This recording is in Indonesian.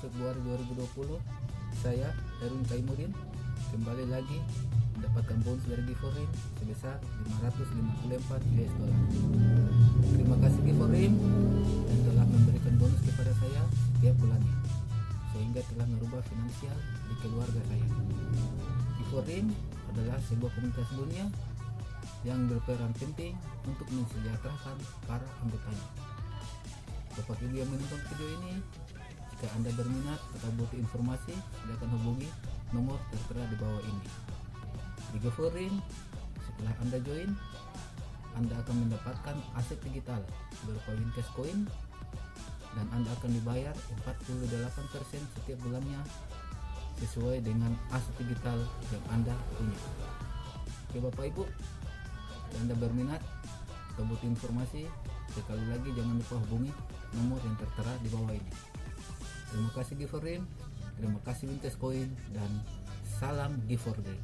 Februari 2020, saya Erwin Taimuddin kembali lagi mendapatkan bonus dari Giforim sebesar 554 US dollar. Terima kasih Giforim yang telah memberikan bonus kepada saya setiap bulannya, sehingga telah merubah finansial di keluarga saya. Giforim adalah sebuah komunitas dunia yang berperan penting untuk mensejahterakan para anggotanya. Bapak Ibu yang menonton video ini, jika Anda berminat atau butuh informasi, silakan hubungi nomor tertera di bawah ini. Di Giforim, setelah Anda join, Anda akan mendapatkan aset digital berupa Wincash Coin, dan Anda akan dibayar 48% setiap bulannya sesuai dengan aset digital yang Anda punya. Oke Bapak Ibu, jika Anda berminat atau butuh informasi, sekali lagi jangan lupa hubungi nomor yang tertera di bawah ini. Terima kasih Giforim, terima kasih Wincash Coin, dan salam Giforim.